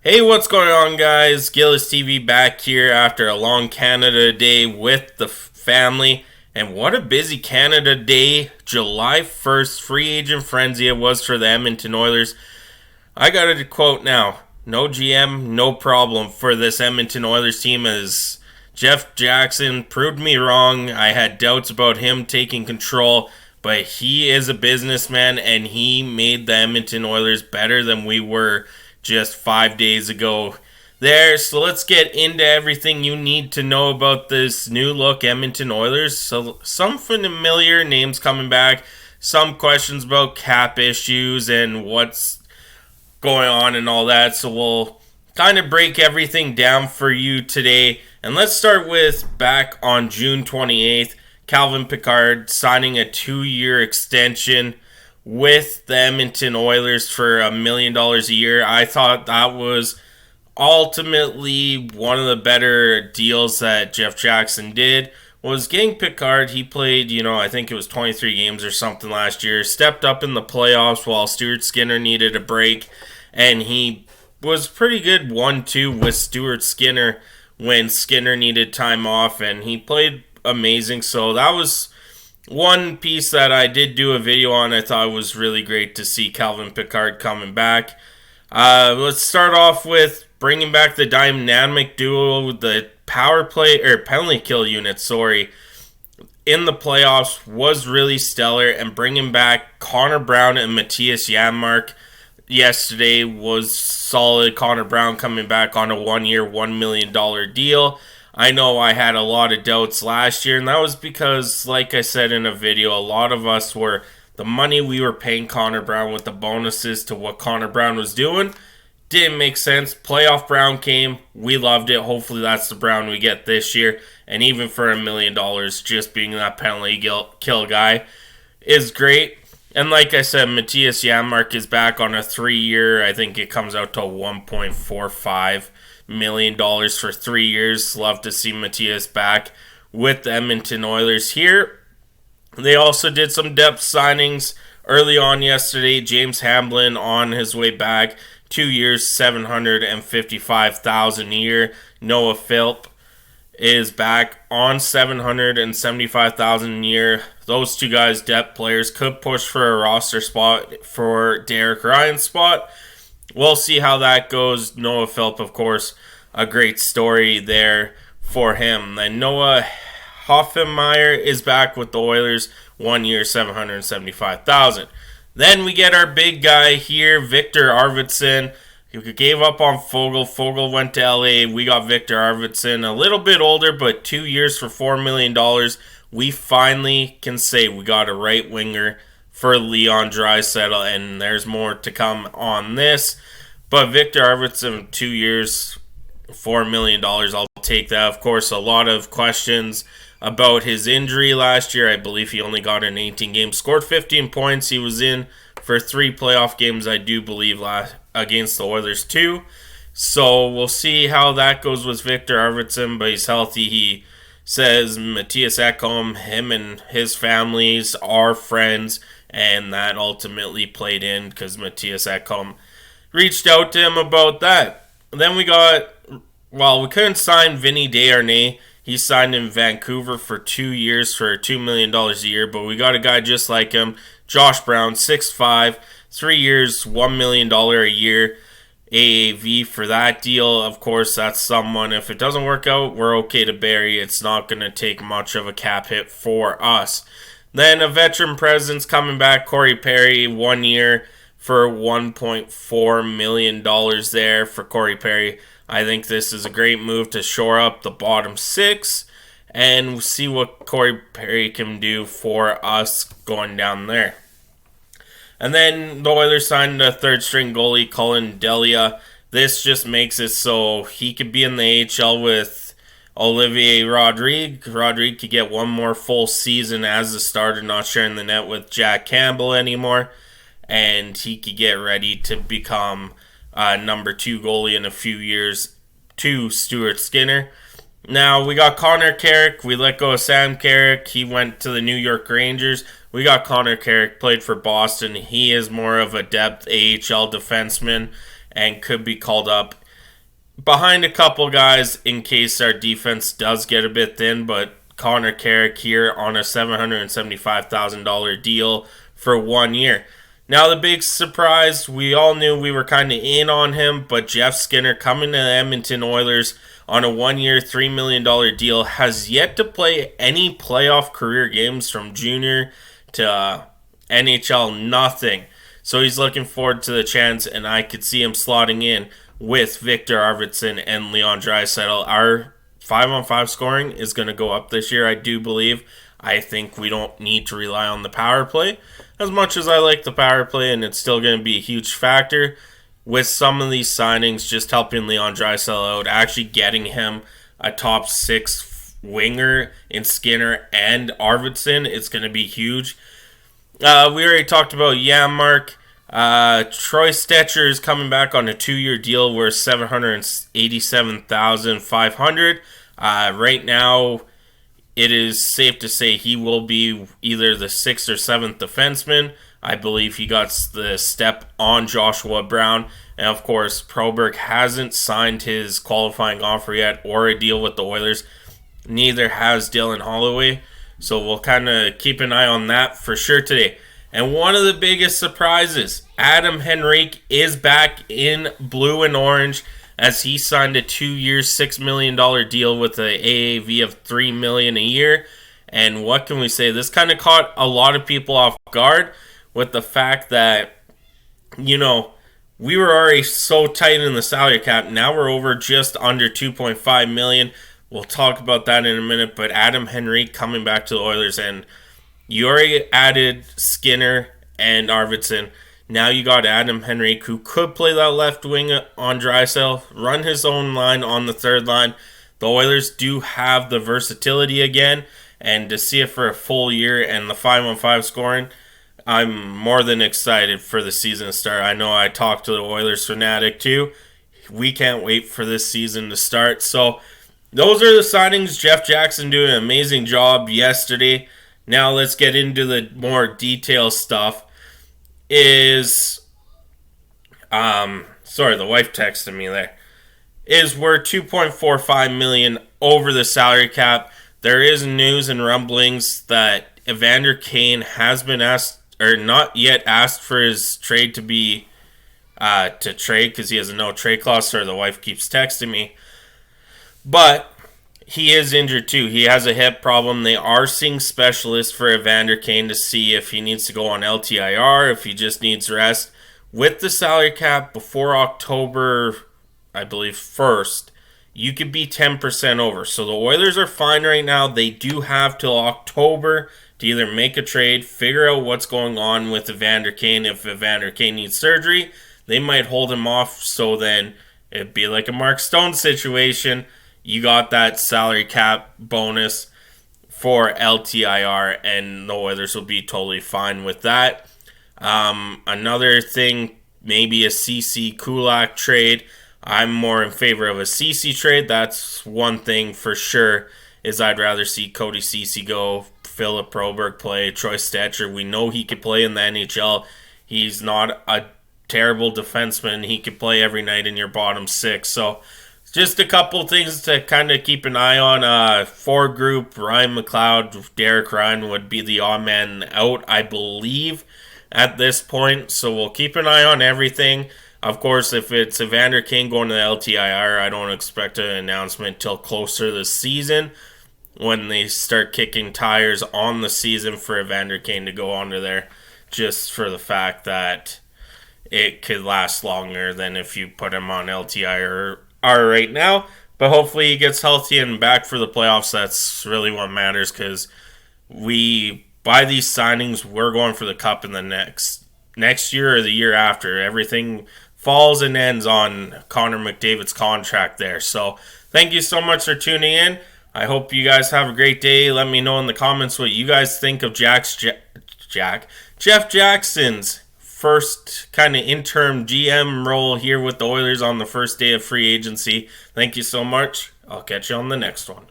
Hey, what's going on, guys? Gillis TV back here after a long Canada Day with the family. And what a busy Canada Day. July 1st, free agent frenzy it was for the Edmonton Oilers. I got a quote now. No GM, no problem for this Edmonton Oilers team as Jeff Jackson proved me wrong. I had doubts about him taking control, but he is a businessman and he made the Edmonton Oilers better than we were just 5 days ago there. So let's get into everything you need to know about this new look Edmonton Oilers. So some familiar names coming back, some questions about cap issues and what's going on and all that. So we'll kind of break everything down for you today. And let's start with back on June 28th, Calvin Pickard signing a 2-year extension with the Edmonton Oilers for $1 million a year. I thought that was ultimately one of the better deals that Jeff Jackson did, was getting Pickard. He played, I think it was 23 games or something last year, stepped up in the playoffs while Stuart Skinner needed a break, and he was pretty good 1-2 with Stuart Skinner when Skinner needed time off, and he played amazing. So that was one piece that I did do a video on. I thought it was really great to see Calvin Pickard coming back. Let's start off with bringing back the dynamic duo, the power play or penalty kill unit, in the playoffs was really stellar, and bringing back Connor Brown and Matthias Janmark yesterday was solid. Connor Brown coming back on a 1-year, $1 million deal. I know I had a lot of doubts last year, and that was because, like I said in a video, a lot of us were, the money we were paying Connor Brown with the bonuses to what Connor Brown was doing didn't make sense. Playoff Brown came. We loved it. Hopefully that's the Brown we get this year. And even for $1 million, just being that penalty kill guy is great. And like I said, Matthias Janmark is back on a 3-year. I think it comes out to $1.45 million for 3 years. Love to see Matthias back with the Edmonton Oilers here. They also did some depth signings early on yesterday. James Hamblin on his way back, 2 years, $755,000 a year. Noah Philp is back on $775,000 a year. Those two guys, depth players, could push for a roster spot for Derek Ryan's spot. We'll see how that goes. Noah Philp, of course, a great story there for him. And Noah Hoffenmeyer is back with the Oilers, 1 year, $775,000. Then we get our big guy here, Victor Arvidsson. He gave up on Fogle. Fogle went to LA. We got Victor Arvidsson, a little bit older, but 2 years for $4 million. We finally can say we got a right winger for Leon Draisaitl, and there's more to come on this. But Victor Arvidsson, 2 years, $4 million, I'll take that. Of course, a lot of questions about his injury last year. I believe he only got in 18 games, scored 15 points. He was in for 3 playoff games, I do believe, against the Oilers too. So we'll see how that goes with Victor Arvidsson, but he's healthy. He says Matthias Ekholm, him and his families are friends, and that ultimately played in because Matthias Ekholm reached out to him about that. Then we couldn't sign Vinny Desharnais. He signed in Vancouver for 2 years for $2 million a year, but we got a guy just like him, Josh Brown, 6'5", 3 years, $1 million a year AAV for that deal. Of course, that's someone, if it doesn't work out, we're okay to bury. It's not going to take much of a cap hit for us. Then a veteran presence coming back, Corey Perry, 1 year for $1.4 million there for Corey Perry. I think this is a great move to shore up the bottom 6 and see what Corey Perry can do for us going down there. And then the Oilers signed a third-string goalie, Colin Doyle. This just makes it so he could be in the AHL with Olivier Rodrigue. Rodrigue could get one more full season as a starter, not sharing the net with Jack Campbell anymore. And he could get ready to become number 2 goalie in a few years to Stuart Skinner. Now, we got Connor Carrick. We let go of Sam Carrick. He went to the New York Rangers. We got Connor Carrick, played for Boston. He is more of a depth AHL defenseman and could be called up behind a couple guys in case our defense does get a bit thin, but Connor Carrick here on a $775,000 deal for 1 year. Now, the big surprise, we all knew we were kind of in on him, but Jeff Skinner coming to the Edmonton Oilers on a 1 year, $3 million deal, has yet to play any playoff career games from junior to NHL, nothing. So he's looking forward to the chance, and I could see him slotting in with Victor Arvidsson and Leon Draisaitl. Our 5-on-5 scoring is going to go up this year, I do believe. I think we don't need to rely on the power play as much as I like the power play, and it's still going to be a huge factor. With some of these signings, just helping Leon Draisaitl out, actually getting him a top 6 winger in Skinner and Arvidsson, it's going to be huge. We already talked about Janmark. Troy Stecher is coming back on a 2-year deal worth $787,500. Right now, it is safe to say he will be either the 6th or 7th defenseman. I believe he got the step on Joshua Brown. And of course, Proberg hasn't signed his qualifying offer yet or a deal with the Oilers. Neither has Dylan Holloway. So we'll kind of keep an eye on that for sure today. And one of the biggest surprises, Adam Henrich is back in blue and orange as he signed a 2-year, $6 million deal with an AAV of $3 million a year. And what can we say? This kind of caught a lot of people off guard with the fact that, we were already so tight in the salary cap. Now we're over just under $2.5 million. We'll talk about that in a minute. But Adam Henrich coming back to the Oilers, and you already added Skinner and Arvidsson. Now you got Adam Henrich, who could play that left wing on Draisaitl, run his own line on the third line. The Oilers do have the versatility again, and to see it for a full year and the 5-on-5 scoring, I'm more than excited for the season to start. I know I talked to the Oilers fanatic too. We can't wait for this season to start. So those are the signings. Jeff Jackson doing an amazing job yesterday. Now let's get into the more detailed stuff. The wife texted me there. We're $2.45 million over the salary cap. There is news and rumblings that Evander Kane has been asked, or not yet asked for his trade to be to trade because he has a no trade clause. So the wife keeps texting me, but he is injured too. He has a hip problem. They are seeing specialists for Evander Kane to see if he needs to go on LTIR, if he just needs rest. With the salary cap before October, I believe 1st, you could be 10% over. So the Oilers are fine right now. They do have till October to either make a trade, figure out what's going on with Evander Kane. If Evander Kane needs surgery, they might hold him off, so then it'd be like a Mark Stone situation. You got that salary cap bonus for LTIR, and the Oilers will be totally fine with that. Another thing, maybe a CC Kulak trade. I'm more in favor of a CC trade. That's one thing for sure, is I'd rather see Cody CC go, Philip Proberg play, Troy Stecher. We know he could play in the NHL. He's not a terrible defenseman. He could play every night in your bottom 6. So just a couple things to kind of keep an eye on. For group, Ryan McLeod, Derek Ryan would be the odd man out, I believe, at this point. So we'll keep an eye on everything. Of course, if it's Evander Kane going to the LTIR, I don't expect an announcement till closer to the season when they start kicking tires on the season for Evander Kane to go onto there, just for the fact that it could last longer than if you put him on LTIR right now. But hopefully he gets healthy and back for the playoffs. That's really what matters, because by these signings, we're going for the cup in the next year or the year after. Everything falls and ends on Connor McDavid's contract there. So thank you so much for tuning in. I hope you guys have a great day. Let me know in the comments what you guys think of Jeff Jackson's first kind of interim GM role here with the Oilers on the first day of free agency. Thank you so much. I'll catch you on the next one.